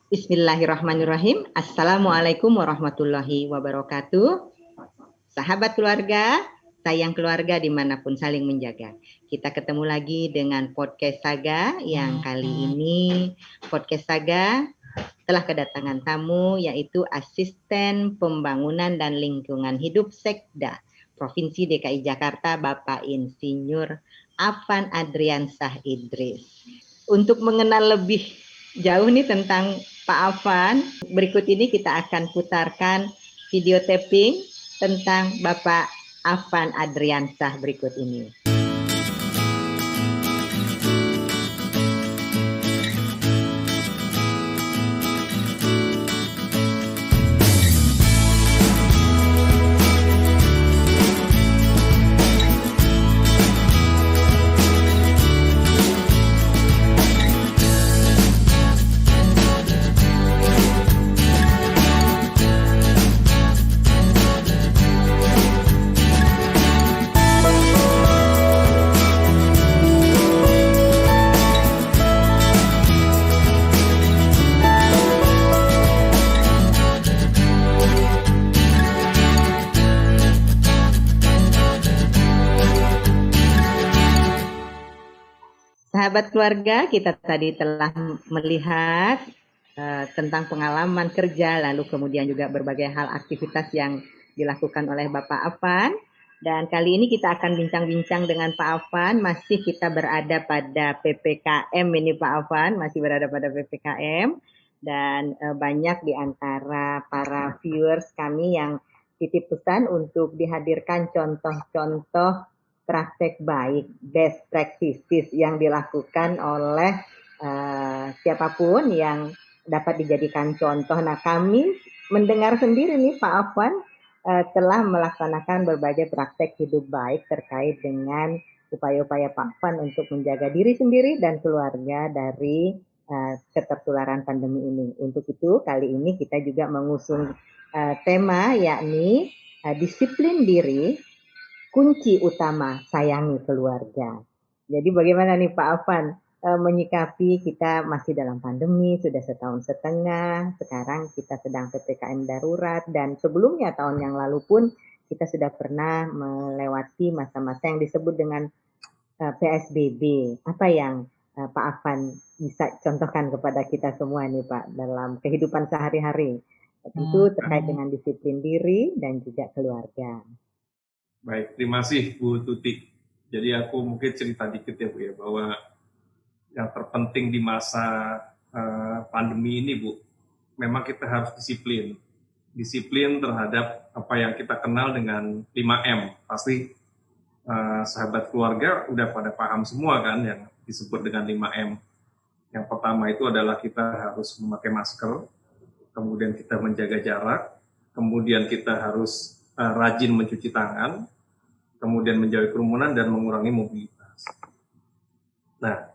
Bismillahirrahmanirrahim. Assalamualaikum warahmatullahi wabarakatuh. Sahabat keluarga, sayang keluarga dimanapun saling menjaga. Kita ketemu lagi dengan Podcast Saga yang kali ini Podcast Saga telah kedatangan tamu yaitu Asisten Pembangunan dan Lingkungan Hidup Sekda Provinsi DKI Jakarta Bapak Insinyur Afan Adriansah Idris. Untuk mengenal lebih jauh nih tentang Pak Afan, berikut ini kita akan putarkan video taping tentang Bapak Afan Adriansah berikut ini. Sahabat keluarga, kita tadi telah melihat tentang pengalaman kerja, lalu kemudian juga berbagai hal aktivitas yang dilakukan oleh Bapak Afan. Dan kali ini kita akan bincang-bincang dengan Pak Afan, masih kita berada pada PPKM ini Pak Afan, masih berada pada PPKM. Dan banyak di antara para viewers kami yang titip pesan untuk dihadirkan contoh-contoh praktek baik, best practices yang dilakukan oleh siapapun yang dapat dijadikan contoh. Nah, kami mendengar sendiri nih Pak Afan telah melaksanakan berbagai praktek hidup baik terkait dengan upaya-upaya Pak Afan untuk menjaga diri sendiri dan keluarga dari ketertularan pandemi ini. Untuk itu, kali ini kita juga mengusung tema yakni disiplin diri, kunci utama sayangi keluarga. Jadi bagaimana nih Pak Afan menyikapi kita masih dalam pandemi, sudah setahun setengah, sekarang kita sedang PPKM darurat, dan sebelumnya tahun yang lalu pun kita sudah pernah melewati masa-masa yang disebut dengan PSBB. Apa yang Pak Afan bisa contohkan kepada kita semua nih Pak dalam kehidupan sehari-hari? Tentu terkait dengan disiplin diri dan juga keluarga. Baik, terima kasih Bu Tuti. Jadi aku mungkin cerita dikit ya Bu ya, bahwa yang terpenting di masa pandemi ini Bu, memang kita harus disiplin. Disiplin terhadap apa yang kita kenal dengan 5M. Pasti sahabat keluarga udah pada paham semua kan yang disebut dengan 5M. Yang pertama itu adalah kita harus memakai masker, kemudian kita menjaga jarak, kemudian kita harus rajin mencuci tangan, kemudian menjauhi kerumunan dan mengurangi mobilitas. Nah,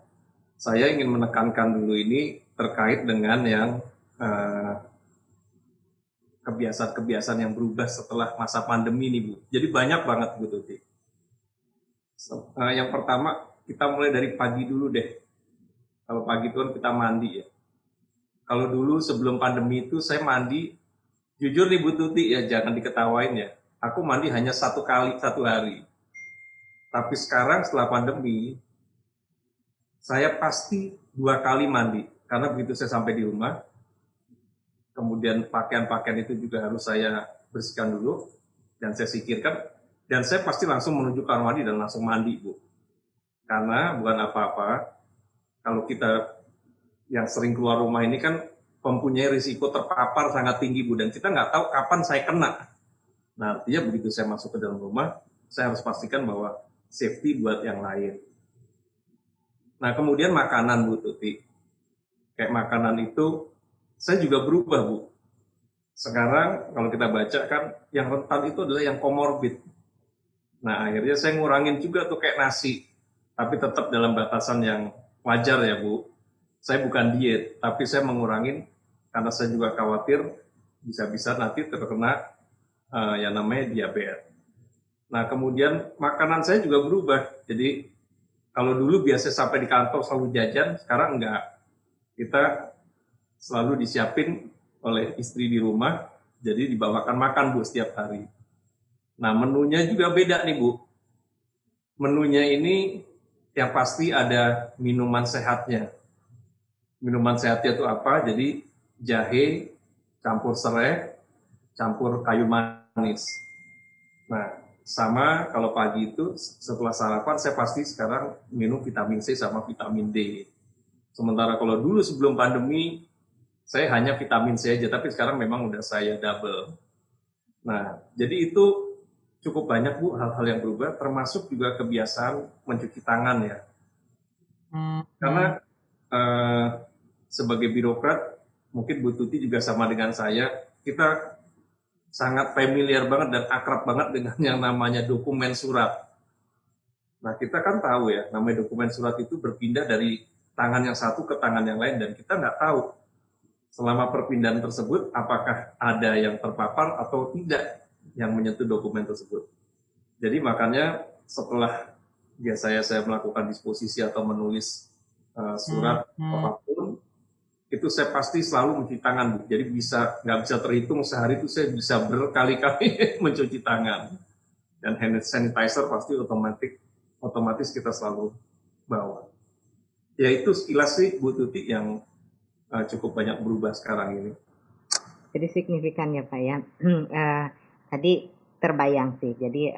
saya ingin menekankan dulu ini terkait dengan yang kebiasaan-kebiasaan yang berubah setelah masa pandemi ini, Bu. Jadi banyak banget, Bu Tuti. Yang pertama, kita mulai dari pagi dulu deh. Kalau pagi itu kan kita mandi ya. Kalau dulu sebelum pandemi itu saya mandi, jujur nih Bu Tuti ya, jangan diketawain ya. Aku mandi hanya 1 kali 1 hari. Tapi sekarang setelah pandemi, saya pasti 2 kali mandi. Karena begitu saya sampai di rumah, kemudian pakaian-pakaian itu juga harus saya bersihkan dulu, dan saya singkirkan, dan saya pasti langsung menuju kamar mandi dan langsung mandi, Bu. Karena bukan apa-apa, kalau kita yang sering keluar rumah ini kan mempunyai risiko terpapar sangat tinggi, Bu, dan kita nggak tahu kapan saya kena. Nah, artinya begitu saya masuk ke dalam rumah, saya harus pastikan bahwa safety buat yang lain. Nah, kemudian makanan, Bu Tuti. Kayak makanan itu, saya juga berubah, Bu. Sekarang, kalau kita baca kan, yang rentan itu adalah yang komorbid. Nah, akhirnya saya ngurangin juga tuh kayak nasi. Tapi tetap dalam batasan yang wajar ya, Bu. Saya bukan diet, tapi saya mengurangin, karena saya juga khawatir bisa-bisa nanti terkena yang namanya diabetes. Nah, kemudian makanan saya juga berubah. Jadi, kalau dulu biasa sampai di kantor selalu jajan, sekarang enggak. Kita selalu disiapin oleh istri di rumah, jadi dibawakan makan Bu setiap hari. Nah menunya juga beda nih Bu. Menunya ini yang pasti ada minuman sehatnya. Minuman sehatnya itu apa? Jadi jahe, campur serai, campur kayu manis. Nah, sama kalau pagi itu setelah sarapan saya pasti sekarang minum vitamin C sama vitamin D. Sementara kalau dulu sebelum pandemi saya hanya vitamin C aja, tapi sekarang memang udah saya double. Nah, jadi itu cukup banyak Bu hal-hal yang berubah, termasuk juga kebiasaan mencuci tangan ya. Karena sebagai birokrat, mungkin Bu Tuti juga sama dengan saya, kita sangat familiar banget dan akrab banget dengan yang namanya dokumen surat. Nah, kita kan tahu ya, namanya dokumen surat itu berpindah dari tangan yang satu ke tangan yang lain, dan kita nggak tahu selama perpindahan tersebut apakah ada yang terpapar atau tidak yang menyentuh dokumen tersebut. Jadi makanya setelah saya melakukan disposisi atau menulis surat apapun, itu saya pasti selalu mencuci tangan, Bu. Jadi nggak bisa terhitung sehari itu saya bisa berkali-kali mencuci tangan. Dan hand sanitizer pasti otomatis kita selalu bawa. Ya itu sekilas sih Bu Tuti yang cukup banyak berubah sekarang ini. Jadi signifikan ya Pak ya. Tadi terbayang sih. Jadi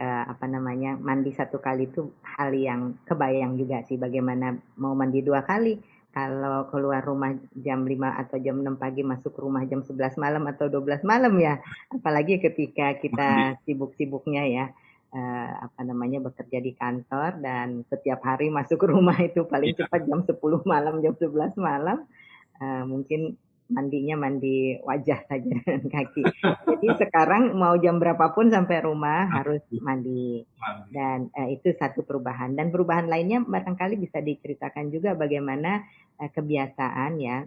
mandi satu kali itu hal yang kebayang juga sih, bagaimana mau mandi 2 kali. Kalau keluar rumah jam 5 atau jam 6 pagi, masuk rumah jam 11 malam atau 12 malam ya. Apalagi ketika kita sibuk-sibuknya ya, bekerja di kantor dan setiap hari masuk rumah itu paling cepat jam 10 malam, jam 11 malam. Mungkin mandinya mandi wajah saja dan kaki. Jadi sekarang mau jam berapapun sampai rumah harus mandi. Dan itu satu perubahan. Dan perubahan lainnya barangkali bisa diceritakan juga bagaimana kebiasaan ya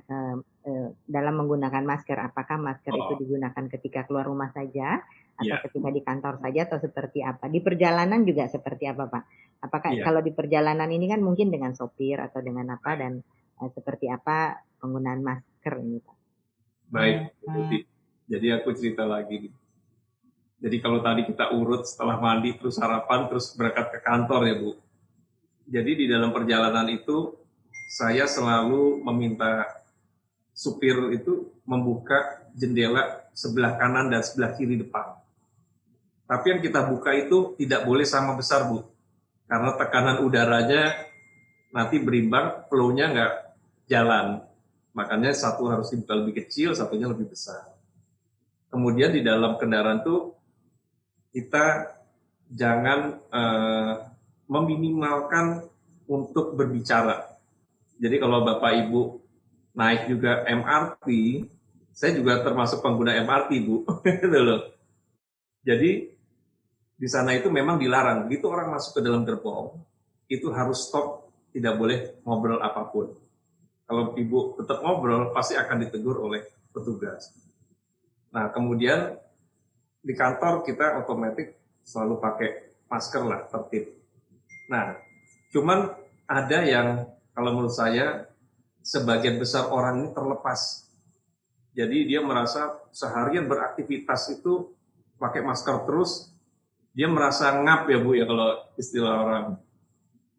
dalam menggunakan masker. Apakah masker itu digunakan ketika keluar rumah saja atau ketika di kantor saja, atau seperti apa? Di perjalanan juga seperti apa Pak? Apakah kalau di perjalanan ini kan mungkin dengan sopir atau dengan apa, dan seperti apa penggunaan masker ini Pak? Baik, jadi aku cerita lagi. Jadi kalau tadi kita urut setelah mandi, terus sarapan, terus berangkat ke kantor ya Bu. Jadi di dalam perjalanan itu, saya selalu meminta supir itu membuka jendela sebelah kanan dan sebelah kiri depan. Tapi yang kita buka itu tidak boleh sama besar Bu. Karena tekanan udaranya nanti berimbang, flow-nya nggak jalan. Makanya satu harus dibuka lebih kecil, satunya lebih besar. Kemudian di dalam kendaraan tuh kita jangan meminimalkan untuk berbicara. Jadi kalau Bapak Ibu naik juga MRT, saya juga termasuk pengguna MRT Bu. Jadi di sana itu memang dilarang. Begitu orang masuk ke dalam gerbong, itu harus stop, tidak boleh ngobrol apapun. Kalau Ibu tetap ngobrol, pasti akan ditegur oleh petugas. Nah, kemudian di kantor kita otomatis selalu pakai masker lah, tertib. Nah, cuman ada yang kalau menurut saya sebagian besar orang ini terlepas. Jadi dia merasa seharian beraktivitas itu pakai masker terus, dia merasa ngap ya Bu ya kalau istilah orang.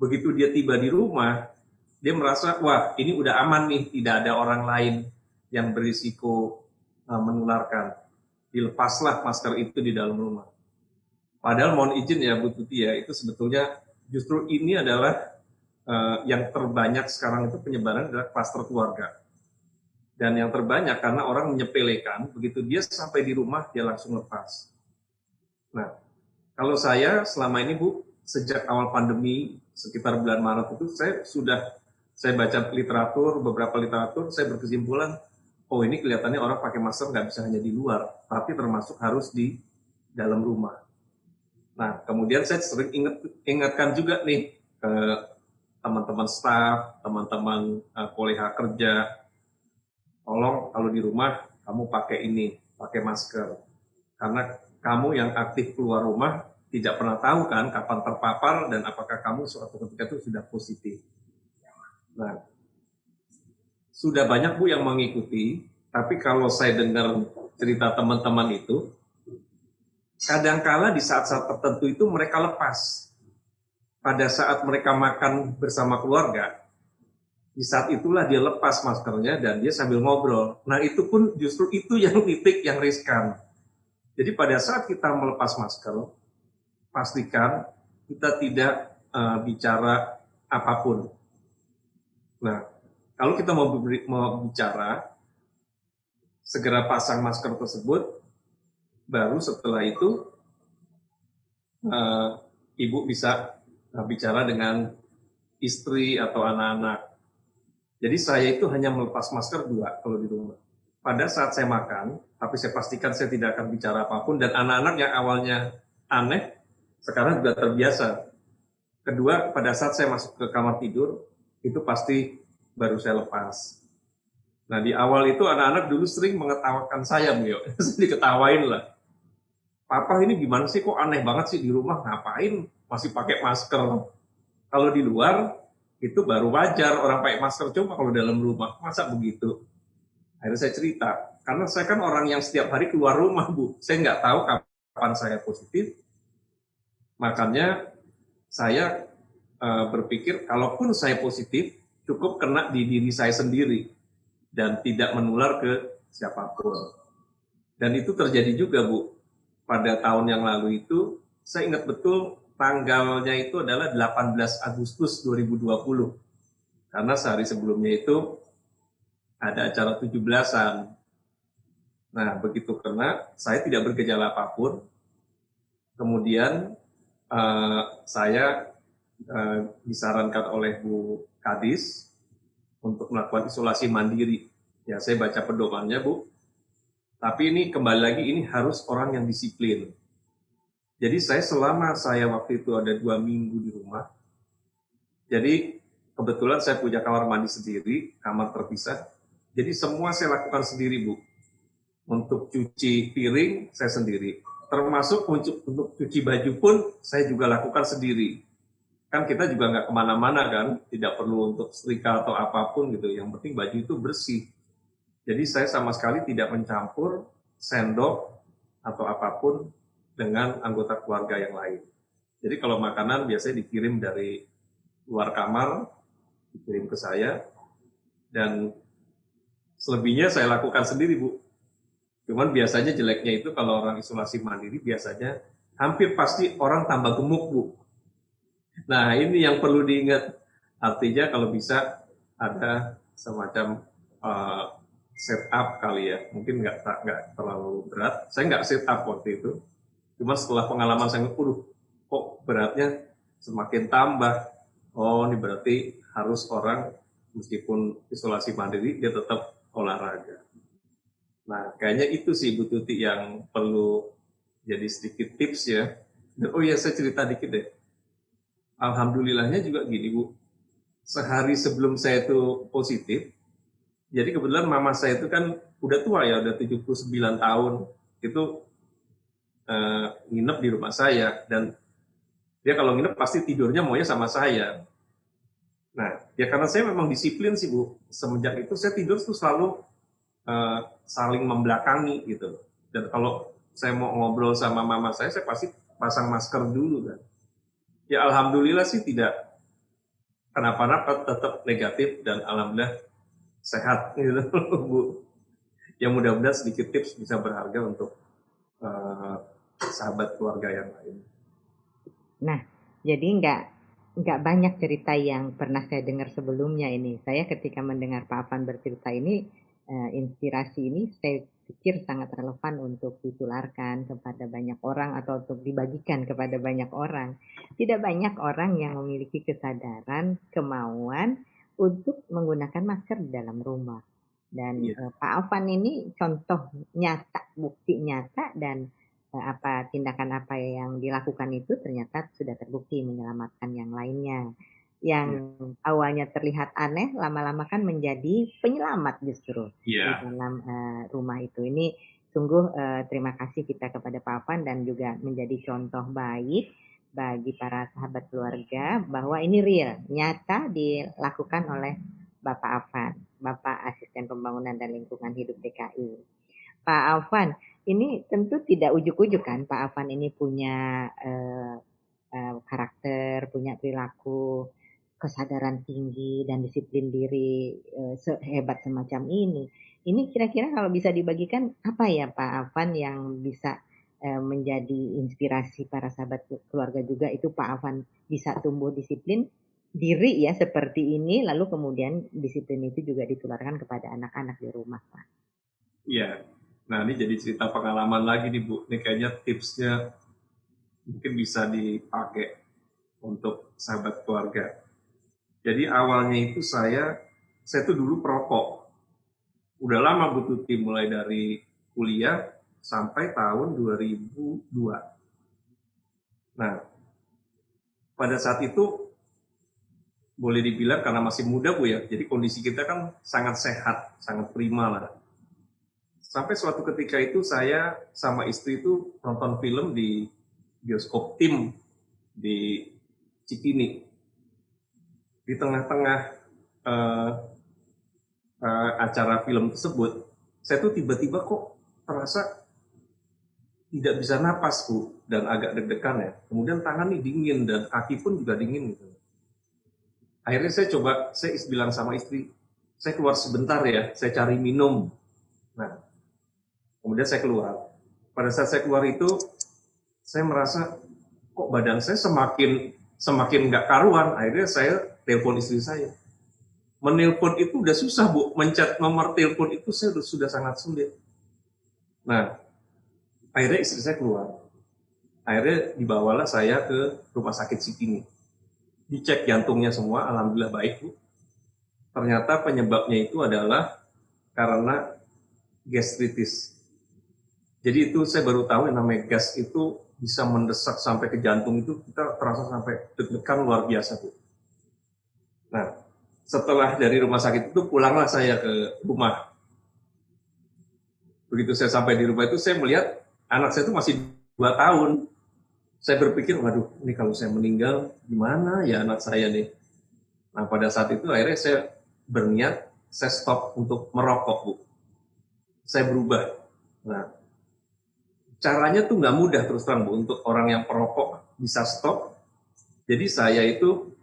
Begitu dia tiba di rumah, dia merasa, wah ini udah aman nih, tidak ada orang lain yang berisiko menularkan. Dilepaslah masker itu di dalam rumah. Padahal mohon izin ya Bu Tuti ya, itu sebetulnya justru ini adalah yang terbanyak sekarang itu penyebaran adalah klaster keluarga. Dan yang terbanyak karena orang menyepelekan, begitu dia sampai di rumah, dia langsung lepas. Nah, kalau saya selama ini Bu, sejak awal pandemi, sekitar bulan Maret itu, saya baca beberapa literatur, saya berkesimpulan, oh ini kelihatannya orang pakai masker nggak bisa hanya di luar, tapi termasuk harus di dalam rumah. Nah, kemudian saya sering ingatkan juga nih ke teman-teman staf, teman-teman kolega kerja, tolong kalau di rumah kamu pakai masker. Karena kamu yang aktif keluar rumah tidak pernah tahu kan kapan terpapar dan apakah kamu suatu ketika itu sudah positif. Nah, sudah banyak Bu yang mengikuti, tapi kalau saya dengar cerita teman-teman itu, kadangkala di saat-saat tertentu itu mereka lepas. Pada saat mereka makan bersama keluarga, di saat itulah dia lepas maskernya dan dia sambil ngobrol. Nah itu pun justru itu yang titik yang riskan. Jadi pada saat kita melepas masker, pastikan kita tidak bicara apapun. Nah, kalau kita mau bicara, segera pasang masker tersebut, baru setelah itu ibu bisa bicara dengan istri atau anak-anak. Jadi saya itu hanya melepas masker 2 kalau di rumah. Pada saat saya makan, tapi saya pastikan saya tidak akan bicara apapun, dan anak-anak yang awalnya aneh, sekarang sudah terbiasa. Kedua, pada saat saya masuk ke kamar tidur, itu pasti baru saya lepas. Nah di awal itu anak-anak dulu sering mengetawakan saya, Bu. Diketawain lah. Papa ini gimana sih, kok aneh banget sih di rumah, ngapain masih pakai masker? Kalau di luar, itu baru wajar orang pakai masker, coba kalau dalam rumah, masa begitu? Akhirnya saya cerita, karena saya kan orang yang setiap hari keluar rumah, Bu. Saya nggak tahu kapan saya positif, makanya saya berpikir, kalaupun saya positif, cukup kena di diri saya sendiri, dan tidak menular ke siapapun. Dan itu terjadi juga, Bu. Pada tahun yang lalu itu, saya ingat betul tanggalnya itu adalah 18 Agustus 2020. Karena sehari sebelumnya itu ada acara 17-an. Nah, begitu kena, saya tidak bergejala apapun. Kemudian saya disarankan oleh Bu Kadis untuk melakukan isolasi mandiri. Ya, saya baca pedomannya, Bu. Tapi ini kembali lagi, ini harus orang yang disiplin. Jadi selama saya waktu itu ada 2 minggu di rumah, jadi kebetulan saya punya kamar mandi sendiri, kamar terpisah. Jadi semua saya lakukan sendiri, Bu. Untuk cuci piring, saya sendiri. Termasuk untuk cuci baju pun, saya juga lakukan sendiri. Kan kita juga nggak kemana-mana kan, tidak perlu untuk setrika atau apapun gitu. Yang penting baju itu bersih. Jadi saya sama sekali tidak mencampur sendok atau apapun dengan anggota keluarga yang lain. Jadi kalau makanan biasanya dikirim dari luar kamar, dikirim ke saya, dan selebihnya saya lakukan sendiri, Bu. Cuman biasanya jeleknya itu kalau orang isolasi mandiri biasanya hampir pasti orang tambah gemuk, Bu. Nah ini yang perlu diingat. Artinya kalau bisa ada semacam setup kali ya. Mungkin nggak terlalu berat. Saya nggak setup waktu itu. Cuma setelah pengalaman saya, kok beratnya semakin tambah. Oh ini berarti harus orang meskipun isolasi mandiri dia tetap olahraga. Nah kayaknya itu sih Bu Tuti yang perlu jadi sedikit tips ya. Dan, oh ya saya cerita dikit deh. Alhamdulillahnya juga gini Bu. Sehari sebelum saya itu positif, jadi kebetulan mama saya itu kan udah tua ya, udah 79 tahun. Itu nginep di rumah saya, dan dia kalau nginep pasti tidurnya maunya sama saya. Nah, ya karena saya memang disiplin sih Bu. Semenjak itu saya tidur tuh selalu saling membelakangi gitu. Dan kalau saya mau ngobrol sama mama saya pasti pasang masker dulu kan. Ya alhamdulillah sih tidak kenapa-napa, tetap negatif dan alhamdulillah sehat gitu Bu. Ya mudah-mudahan sedikit tips bisa berharga untuk sahabat keluarga yang lain. Nah, jadi nggak banyak cerita yang pernah saya dengar sebelumnya ini. Saya ketika mendengar Pak Afan bercerita ini, inspirasi ini saya pikir sangat relevan untuk ditularkan kepada banyak orang atau untuk dibagikan kepada banyak orang. Tidak banyak orang yang memiliki kesadaran, kemauan untuk menggunakan masker di dalam rumah. Dan Iya. Pak Afan ini contoh nyata, bukti nyata, dan tindakan apa yang dilakukan itu ternyata sudah terbukti menyelamatkan yang lainnya. Yang Iya. awalnya terlihat aneh, lama-lama kan menjadi penyelamat justru di Iya. dalam rumah itu. Ini sungguh terima kasih kita kepada Pak Afan, dan juga menjadi contoh baik bagi para sahabat keluarga bahwa ini real, nyata dilakukan oleh Bapak Afan. Bapak Asisten Pembangunan dan Lingkungan Hidup DKI. Pak Afan, ini tentu tidak ujuk-ujuk kan Pak Afan ini punya karakter, punya perilaku, kesadaran tinggi dan disiplin diri sehebat semacam ini. Ini kira-kira kalau bisa dibagikan apa ya Pak Afan yang bisa menjadi inspirasi para sahabat keluarga juga itu Pak Afan bisa tumbuh disiplin diri ya seperti ini, lalu kemudian disiplin itu juga ditularkan kepada anak-anak di rumah Pak. Iya, nah ini jadi cerita pengalaman lagi nih Bu, ini kayaknya tipsnya mungkin bisa dipakai untuk sahabat keluarga. Jadi awalnya itu saya tuh dulu perokok. Udah lama Bu Tuti, mulai dari kuliah sampai tahun 2002. Nah, pada saat itu boleh dibilang karena masih muda Bu ya, jadi kondisi kita kan sangat sehat, sangat prima lah. Sampai suatu ketika itu saya sama istri itu nonton film di bioskop Tim di Cikini. Di tengah-tengah acara film tersebut, saya tuh tiba-tiba kok terasa tidak bisa napas Bu, dan agak deg-degan ya. Kemudian tangan nih dingin dan kaki pun juga dingin gitu. Akhirnya saya bilang sama istri, saya keluar sebentar ya, saya cari minum. Nah, kemudian saya keluar. Pada saat saya keluar itu, saya merasa kok badan saya semakin nggak karuan. Akhirnya saya telepon istri saya. Menelpon itu udah susah Bu, mencet nomor telepon itu saya sudah sangat sulit. Nah, akhirnya istri saya keluar. Akhirnya dibawalah saya ke rumah sakit Cikini. Dicek jantungnya semua, alhamdulillah baik Bu. Ternyata penyebabnya itu adalah karena gastritis. Jadi itu saya baru tahu yang namanya gas itu bisa mendesak sampai ke jantung, itu kita terasa sampai deg-degan luar biasa Bu. Nah, setelah dari rumah sakit itu pulanglah saya ke rumah. Begitu saya sampai di rumah itu saya melihat anak saya itu masih 2 tahun. Saya berpikir, waduh, ini kalau saya meninggal, gimana ya anak saya nih. Nah, pada saat itu akhirnya saya berniat, saya stop untuk merokok, Bu. Saya berubah. Nah, caranya tuh nggak mudah terus terang, Bu, untuk orang yang perokok bisa stop. Jadi saya itu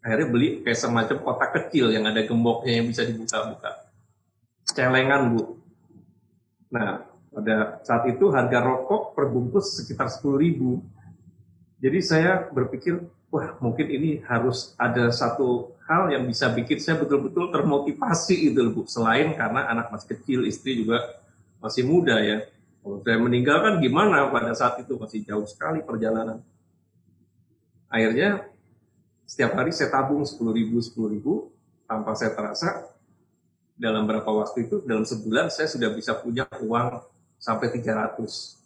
akhirnya beli kayak semacam kotak kecil yang ada gemboknya yang bisa dibuka-buka. Celengan, Bu. Nah, pada saat itu harga rokok per bungkus sekitar 10.000. Jadi saya berpikir, wah mungkin ini harus ada satu hal yang bisa bikin saya betul-betul termotivasi gitu Bu. Selain karena anak masih kecil, istri juga masih muda ya. Kalau saya meninggal kan gimana pada saat itu, masih jauh sekali perjalanan. Akhirnya setiap hari saya tabung 10.000, tanpa saya terasa dalam berapa waktu itu, dalam sebulan saya sudah bisa punya uang sampai 300.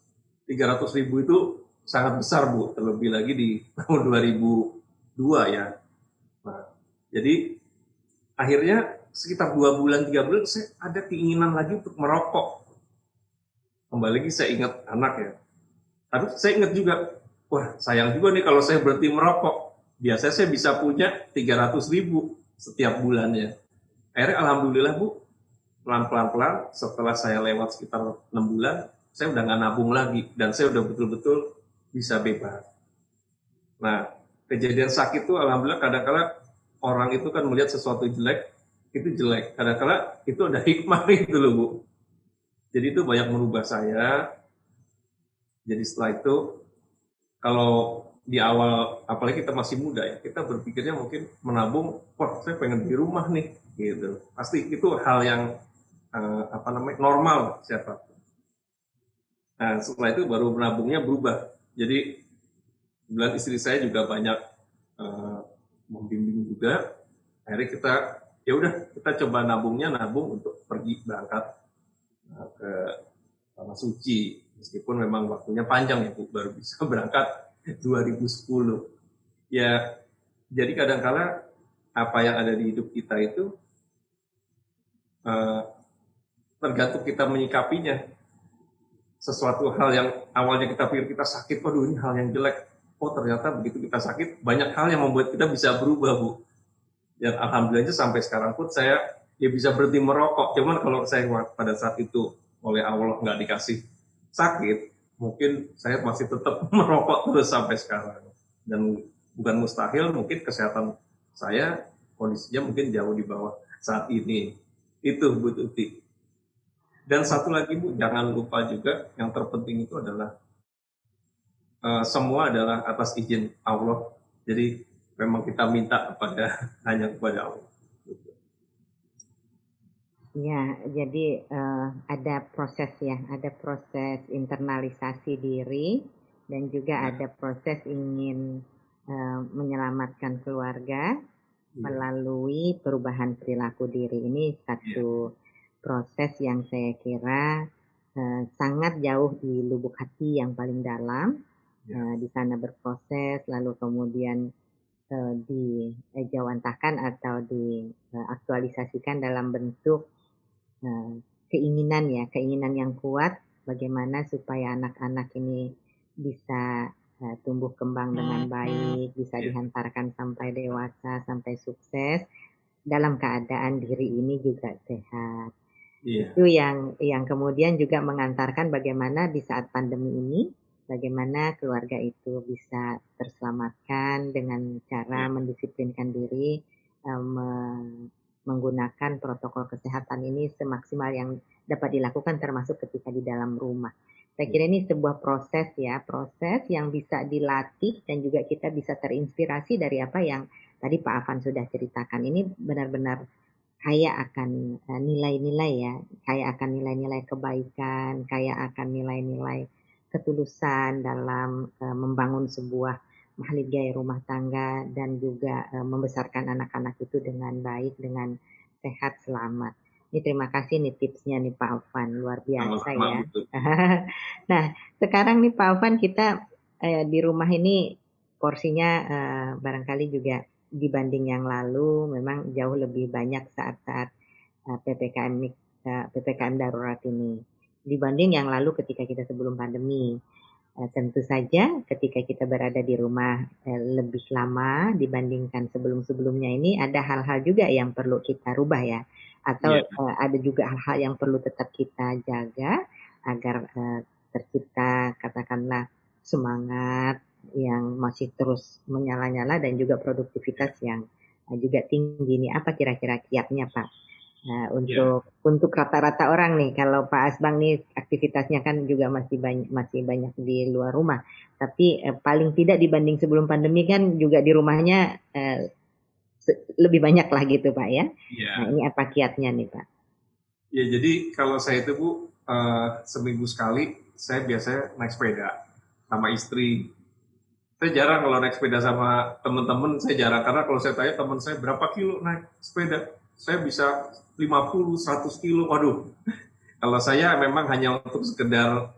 300.000 itu sangat besar Bu, terlebih lagi di tahun 2002 ya. Nah, jadi akhirnya sekitar 2 bulan, 3 bulan saya ada keinginan lagi untuk merokok. Kembali lagi saya ingat anak ya. Tapi saya ingat juga, wah sayang juga nih kalau saya berhenti merokok. Biasanya saya bisa punya 300.000 setiap bulannya. Akhirnya alhamdulillah Bu, pelan-pelan setelah saya lewat sekitar 6 bulan, saya udah nggak nabung lagi dan saya udah betul-betul bisa bebas. Nah, kejadian sakit itu alhamdulillah kadang-kala orang itu kan melihat sesuatu jelek, itu jelek. Kadang-kala itu ada hikmah gitu loh Bu. Jadi itu banyak merubah saya. Jadi setelah itu, kalau di awal, apalagi kita masih muda ya, kita berpikirnya mungkin menabung, wah saya pengen di rumah nih, gitu. Pasti itu hal yang normal siapa. Nah, setelah itu baru menabungnya berubah. Jadi kemudian istri saya juga banyak membimbing juga. Akhirnya kita coba nabung untuk pergi berangkat ke tanah suci. Meskipun memang waktunya panjang ya Bu, baru bisa berangkat 2010. Ya, jadi kadang-kala apa yang ada di hidup kita itu tergantung kita menyikapinya. Sesuatu hal yang awalnya kita pikir kita sakit, waduh ini hal yang jelek. Oh ternyata begitu kita sakit, banyak hal yang membuat kita bisa berubah Bu. Dan alhamdulillah sampai sekarang pun saya ya bisa berhenti merokok. Cuman kalau saya pada saat itu oleh Allah nggak dikasih sakit, mungkin saya masih tetap merokok terus sampai sekarang. Dan bukan mustahil, mungkin kesehatan saya kondisinya mungkin jauh di bawah saat ini. Itu Bu Tuti. Dan satu lagi Bu, jangan lupa juga yang terpenting itu adalah semua adalah atas izin Allah. Jadi memang kita minta kepada hanya kepada Allah. Ya, jadi ada proses ya, ada proses internalisasi diri dan juga ada proses ingin menyelamatkan keluarga melalui perubahan perilaku diri. Ini satu proses yang saya kira sangat jauh di lubuk hati yang paling dalam. Di sana berproses, lalu kemudian dijawantahkan atau diaktualisasikan dalam bentuk keinginan yang kuat bagaimana supaya anak-anak ini bisa tumbuh kembang dengan baik, bisa dihantarkan sampai dewasa, sampai sukses dalam keadaan diri ini juga sehat. Itu yang kemudian juga mengantarkan bagaimana di saat pandemi ini, bagaimana keluarga itu bisa terselamatkan dengan cara mendisiplinkan diri, menggunakan protokol kesehatan ini semaksimal yang dapat dilakukan termasuk ketika di dalam rumah. Saya kira ini sebuah proses ya, proses yang bisa dilatih dan juga kita bisa terinspirasi dari apa yang tadi Pak Afan sudah ceritakan. Ini benar-benar kaya akan nilai-nilai ya, kaya akan nilai-nilai kebaikan, kaya akan nilai-nilai ketulusan dalam membangun sebuah mahligai rumah tangga dan juga membesarkan anak-anak itu dengan baik, dengan sehat, selamat. Ini terima kasih nih tipsnya nih Pak Afan, luar biasa ya. Nah, sekarang nih Pak Afan kita di rumah ini porsinya barangkali juga dibanding yang lalu memang jauh lebih banyak saat-saat PPKM darurat ini dibanding yang lalu ketika kita sebelum pandemi. Tentu saja ketika kita berada di rumah lebih lama dibandingkan sebelum-sebelumnya ini ada hal-hal juga yang perlu kita rubah ya. Atau ada juga hal-hal yang perlu tetap kita jaga agar tercipta katakanlah semangat yang masih terus menyala-nyala dan juga produktivitas yang juga tinggi. Ini apa kira-kira kiatnya Pak? Nah, untuk rata-rata orang nih, kalau Pak Asbang nih aktivitasnya kan juga masih banyak di luar rumah. Tapi paling tidak dibanding sebelum pandemi kan juga di rumahnya lebih banyak lah gitu Pak ya. Nah, ini apa kiatnya nih Pak? Ya, jadi kalau saya itu Bu, seminggu sekali saya biasanya naik sepeda sama istri. Saya jarang kalau naik sepeda sama teman-teman, saya jarang. Karena kalau saya tanya teman saya berapa kilo naik sepeda, saya bisa 50, 100 kilo, waduh. Kalau saya memang hanya untuk sekedar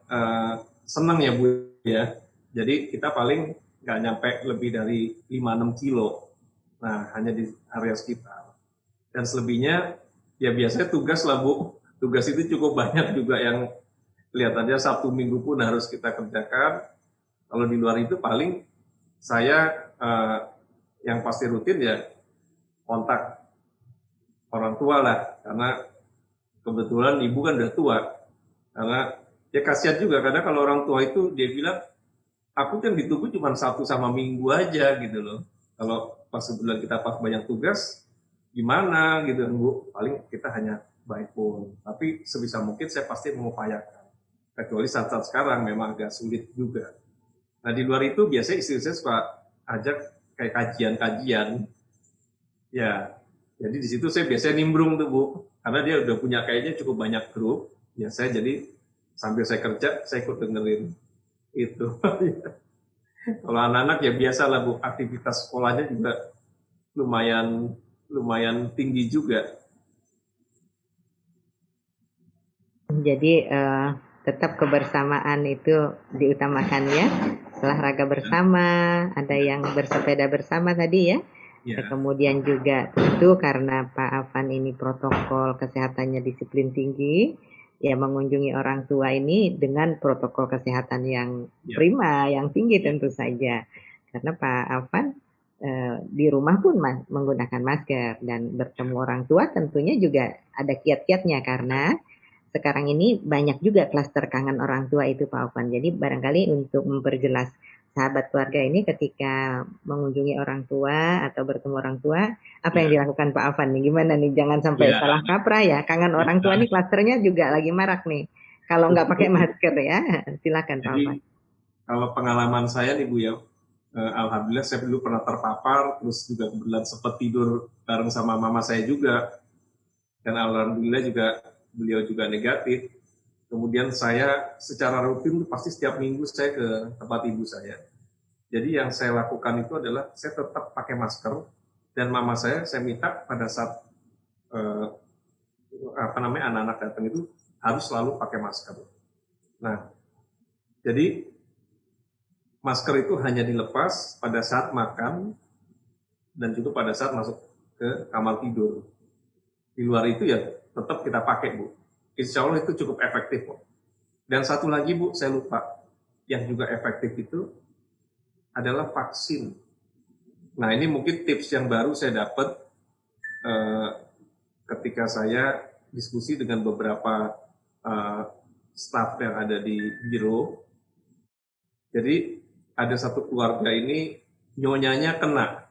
senang ya Bu ya. Jadi kita paling nggak nyampe lebih dari 5-6 kilo. Nah, hanya di area sekitar. Dan selebihnya ya biasanya tugas lah Bu. Tugas itu cukup banyak juga yang kelihatannya Sabtu Minggu pun harus kita kerjakan. Kalau di luar itu paling saya yang pasti rutin ya kontak orang tua lah, karena kebetulan ibu kan udah tua. Karena ya kasihan juga, karena kalau orang tua itu dia bilang, aku kan ditunggu cuma Sabtu sama Minggu aja gitu loh. Kalau pas sebulan kita pas banyak tugas, gimana gitu Bu, paling kita hanya baik pun. Tapi sebisa mungkin saya pasti mengupayakan. Kecuali saat-saat sekarang memang agak sulit juga. Nah di luar itu biasanya istri saya suka ajak kayak kajian-kajian. Ya, jadi di situ saya biasanya nimbrung tuh Bu, karena dia udah punya kayaknya cukup banyak grup. Ya saya jadi sambil saya kerja, saya ikut dengerin itu. Kalau anak-anak ya biasa lah Bu, aktivitas sekolahnya juga lumayan tinggi juga. Jadi tetap kebersamaan itu diutamakan ya. Olahraga bersama, ada yang bersepeda bersama tadi ya. Kemudian juga tentu karena Pak Afan ini protokol kesehatannya disiplin tinggi, ya mengunjungi orang tua ini dengan protokol kesehatan yang prima, yang tinggi tentu saja. Karena Pak Afan di rumah pun menggunakan masker, dan bertemu orang tua tentunya juga ada kiat-kiatnya karena sekarang ini banyak juga klaster kangen orang tua itu Pak Alvan. Jadi barangkali untuk memperjelas sahabat keluarga ini ketika mengunjungi orang tua atau bertemu orang tua, apa yang Ya, dilakukan Pak Alvan nih? Gimana nih? Jangan sampai ya, salah kaprah ya. Kangen orang tua nih ya. klasternya juga lagi marak nih. Kalau nggak pakai Betul. masker ya, silakan Pak Jadi Alvan. kalau pengalaman saya nih Bu ya, alhamdulillah saya dulu pernah terpapar, terus juga kebetulan sempat tidur bareng sama mama saya juga, dan alhamdulillah juga beliau juga negatif. Kemudian saya secara rutin pasti setiap minggu saya ke tempat ibu saya. Jadi yang saya lakukan itu adalah saya tetap pakai masker, dan mama saya minta pada saat eh, apa namanya anak-anak datang itu harus selalu pakai masker. Nah, jadi masker itu hanya dilepas pada saat makan dan juga pada saat masuk ke kamar tidur. Di luar itu ya tetap kita pakai, Bu. Insya Allah itu cukup efektif, Bu. Dan satu lagi, Bu, saya lupa. Yang juga efektif itu adalah vaksin. Nah, ini mungkin tips yang baru saya dapat eh, ketika saya diskusi dengan beberapa eh, staff yang ada di biro. Jadi ada satu keluarga ini nyonyanya kena.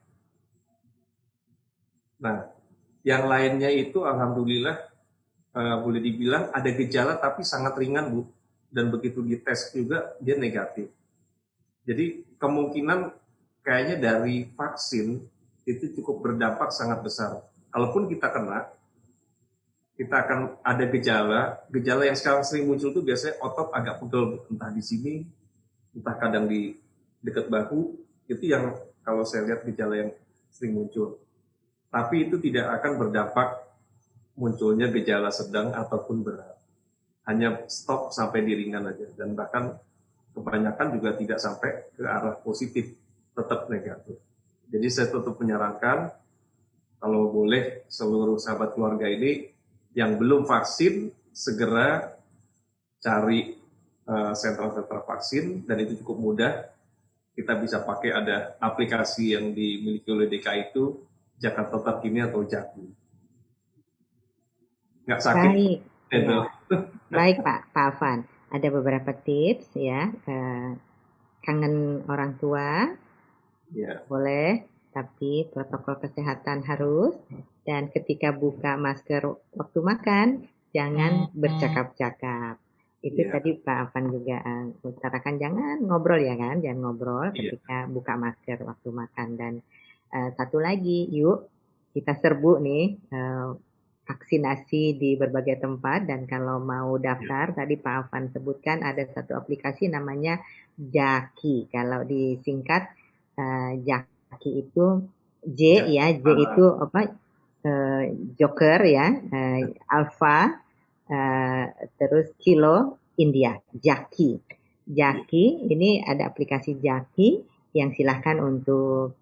Nah, yang lainnya itu alhamdulillah boleh dibilang ada gejala tapi sangat ringan, Bu. Dan begitu dites juga dia negatif. Jadi kemungkinan kayaknya dari vaksin itu cukup berdampak sangat besar. Kalaupun kita kena, kita akan ada gejala yang sekarang sering muncul tuh biasanya otot agak pegel, entah di sini, entah kadang di dekat bahu, itu yang kalau saya lihat gejala yang sering muncul. Tapi itu tidak akan berdampak munculnya gejala sedang ataupun berat. Hanya stop sampai di ringan aja, dan bahkan kebanyakan juga tidak sampai ke arah positif, tetap negatif. Jadi saya tetap menyarankan kalau boleh seluruh sahabat keluarga ini yang belum vaksin segera cari sentra-sentra vaksin, dan itu cukup mudah. Kita bisa pakai ada aplikasi yang dimiliki oleh DKI itu Jakarta Terkini atau JAKI. Nggak sakit, Baik, ya. handle. Baik Pak Alvan. Ada beberapa tips ya. Kangen orang tua, Ya, boleh, tapi protokol kesehatan harus. Dan ketika buka masker waktu makan, jangan bercakap-cakap. Itu ya, tadi Pak Afan juga utarakan, jangan ngobrol ya kan, jangan ngobrol ya. ketika buka masker waktu makan. Dan satu lagi, yuk kita serbu nih vaksinasi di berbagai tempat. Dan kalau mau daftar, tadi Pak Afan sebutkan ada satu aplikasi namanya Jaki. Kalau disingkat Jaki itu J Ya. ya, J itu apa? Joker ya, Alpha, uh, terus Kilo India, Jaki. Jaki ini ada aplikasi Jaki yang silahkan untuk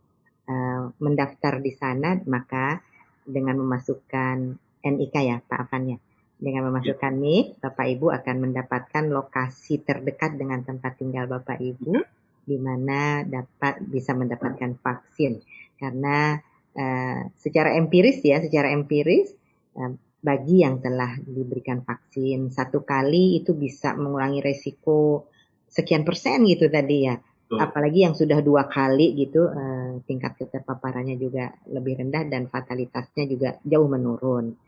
mendaftar di sana, maka dengan memasukkan NIK ya Pak Afan ya. Dengan memasukkan NIK, Bapak Ibu akan mendapatkan lokasi terdekat dengan tempat tinggal Bapak Ibu, di mana dapat bisa mendapatkan vaksin. Karena secara empiris bagi yang telah diberikan vaksin satu kali itu bisa mengurangi resiko sekian persen gitu tadi ya. Apalagi yang sudah 2 kali gitu, tingkat keterpaparannya juga lebih rendah dan fatalitasnya juga jauh menurun.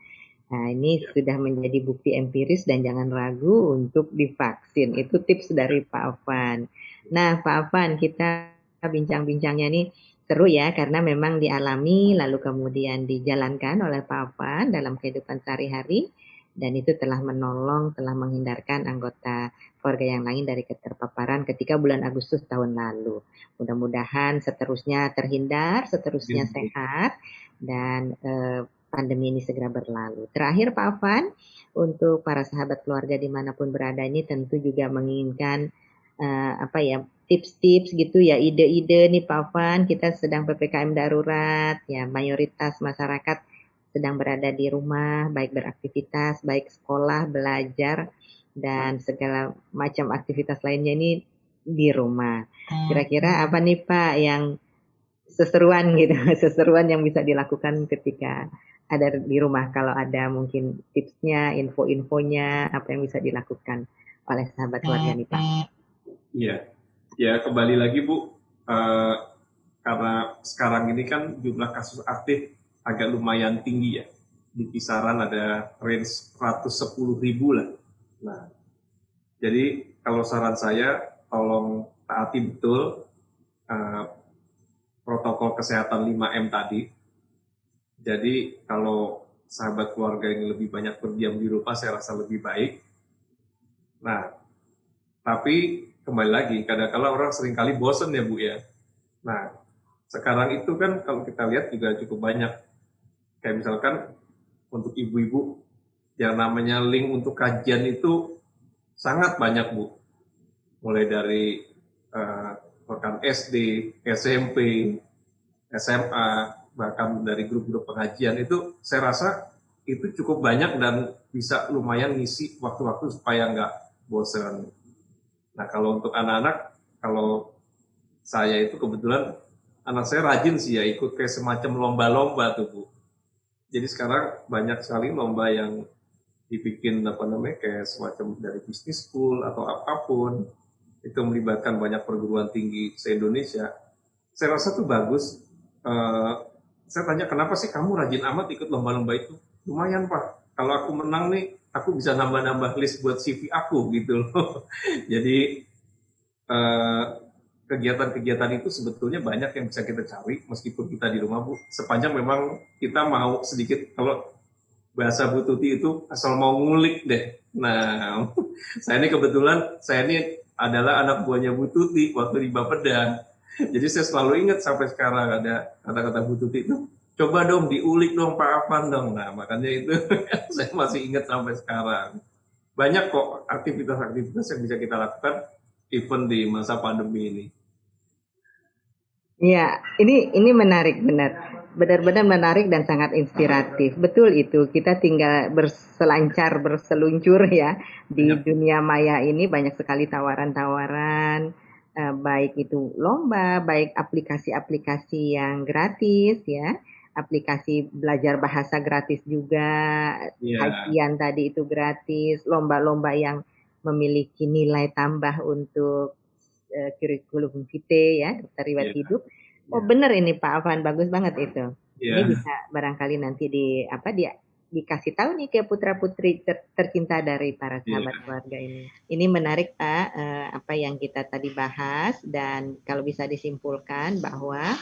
Nah, ini sudah menjadi bukti empiris dan jangan ragu untuk divaksin. Itu tips dari Pak Afan. Nah, Pak Afan, kita bincang-bincangnya nih seru ya, karena memang dialami lalu kemudian dijalankan oleh Pak Afan dalam kehidupan sehari-hari, dan itu telah menolong, telah menghindarkan anggota keluarga yang lain dari keterpaparan ketika bulan Agustus tahun lalu. Mudah-mudahan seterusnya terhindar, seterusnya sehat, dan pandemi ini segera berlalu. Terakhir Pak Afan, untuk para sahabat keluarga dimanapun berada ini tentu juga menginginkan tips-tips gitu ya, ide-ide nih Pak Afan, kita sedang PPKM darurat ya, mayoritas masyarakat sedang berada di rumah, baik beraktivitas, baik sekolah, belajar, dan segala macam aktivitas lainnya ini di rumah. Kira-kira apa nih Pak yang seseruan gitu, seseruan yang bisa dilakukan ketika ada di rumah. Kalau ada mungkin tipsnya, info-infonya, apa yang bisa dilakukan oleh sahabat keluarga nih Pak. Iya, ya kembali lagi Bu, Eh, karena sekarang ini kan jumlah kasus aktif agak lumayan tinggi ya, di kisaran ada range 110.000 lah. Nah, jadi kalau saran saya, tolong taati betul eh, protokol kesehatan 5M tadi. Jadi kalau sahabat keluarga ini lebih banyak berdiam di rumah, saya rasa lebih baik. Nah, tapi kembali lagi, kadang-kala orang seringkali bosen ya Bu ya. Nah, sekarang itu kan kalau kita lihat juga cukup banyak. Kayak misalkan untuk ibu-ibu, yang namanya link untuk kajian itu sangat banyak Bu. Mulai dari rekan SD, SMP, SMA, bahkan dari grup-grup pengajian itu saya rasa itu cukup banyak dan bisa lumayan ngisi waktu-waktu supaya nggak bosan. Nah kalau untuk anak-anak, kalau saya itu kebetulan anak saya rajin sih ya ikut kayak semacam lomba-lomba tuh Bu. Jadi sekarang banyak sekali lomba yang dibikin apa namanya kayak semacam dari business school atau apapun, itu melibatkan banyak perguruan tinggi se-Indonesia. Saya rasa tuh bagus. Eh, saya tanya kenapa sih kamu rajin amat ikut lomba-lomba itu? Lumayan Pak. Kalau aku menang nih, aku bisa nambah-nambah list buat CV aku gitu loh. Jadi eh, kegiatan-kegiatan itu sebetulnya banyak yang bisa kita cari meskipun kita di rumah Bu. Sepanjang memang kita mau sedikit, kalau bahasa Bu Tuti itu asal mau ngulik deh. Nah, saya ini kebetulan saya ini adalah anak buahnya Bu Tuti waktu di Bappedan. Jadi saya selalu ingat sampai sekarang ada kata-kata Bu Tuti itu, coba dong diulik dong Pak Afan dong. Nah, makanya itu saya masih ingat sampai sekarang. Banyak kok aktivitas-aktivitas yang bisa kita lakukan even di masa pandemi ini. Iya, ini menarik benar-benar menarik dan sangat inspiratif. Betul itu, kita tinggal berselancar, berseluncur ya di Banyak. dunia maya ini banyak sekali tawaran-tawaran, baik itu lomba, baik aplikasi-aplikasi yang gratis ya, aplikasi belajar bahasa gratis juga, Iya, kajian tadi itu gratis, lomba-lomba yang memiliki nilai tambah untuk kurikulum vitae ya, daftar riwayat iya, hidup. Oh iya, benar ini Pak Afan, bagus banget itu. Ini iya, bisa barangkali nanti dikasih tahu nih ke putra-putri tercinta dari para iya, sahabat keluarga ini. Ini menarik Pak, apa yang kita tadi bahas dan kalau bisa disimpulkan bahwa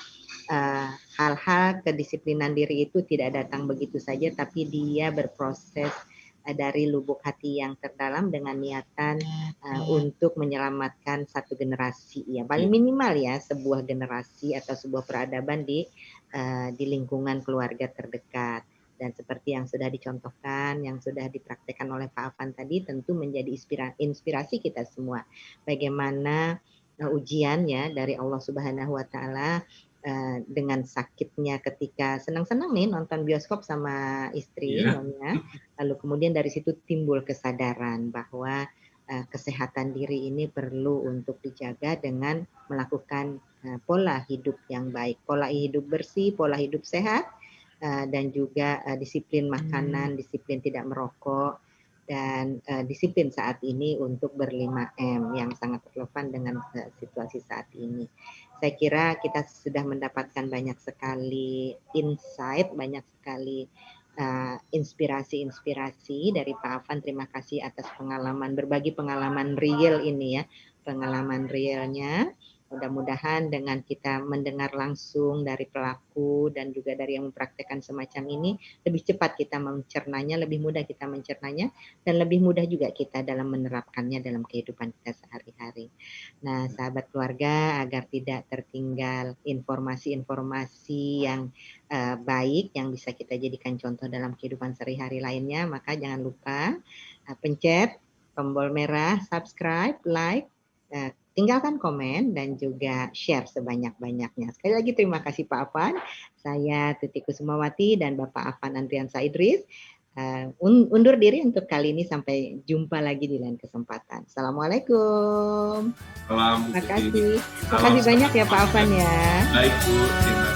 hal-hal kedisiplinan diri itu tidak datang begitu saja, tapi dia berproses dari lubuk hati yang terdalam dengan niatan untuk menyelamatkan satu generasi ya paling iya, minimal ya sebuah generasi atau sebuah peradaban di lingkungan keluarga terdekat dan seperti yang sudah dicontohkan, yang sudah dipraktekkan oleh Pak Afan tadi tentu menjadi inspirasi kita semua. Bagaimana ujian ya dari Allah Subhanahu wa taala dengan sakitnya ketika senang-senang nih nonton bioskop sama istri iya, Nyonya, lalu kemudian dari situ timbul kesadaran bahwa kesehatan diri ini perlu untuk dijaga dengan melakukan pola hidup yang baik, pola hidup bersih, pola hidup sehat, dan juga disiplin makanan, disiplin tidak merokok, dan disiplin saat ini untuk ber-5M yang sangat relevan dengan situasi saat ini. Saya kira kita sudah mendapatkan banyak sekali insight, banyak sekali inspirasi-inspirasi dari Pak Afan. Terima kasih atas pengalaman, berbagi pengalaman real ini ya, pengalaman realnya. Mudah-mudahan dengan kita mendengar langsung dari pelaku dan juga dari yang mempraktekkan semacam ini, lebih cepat kita mencernanya, lebih mudah kita mencernanya, dan lebih mudah juga kita dalam menerapkannya dalam kehidupan kita sehari-hari. Nah, sahabat keluarga, agar tidak tertinggal informasi-informasi yang baik yang bisa kita jadikan contoh dalam kehidupan sehari-hari lainnya, maka jangan lupa pencet tombol merah, subscribe, like, tinggalkan komen dan juga share sebanyak-banyaknya. Sekali lagi terima kasih Pak Afan. Saya Tuti Kusumawati dan Bapak Afan Andriansa Idris. Undur diri untuk kali ini, sampai jumpa lagi di lain kesempatan. Assalamualaikum. salam Bu Terima Tuti. kasih. Terima Salam kasih banyak ya Pak sehat. Afan ya. Baik Bu, terima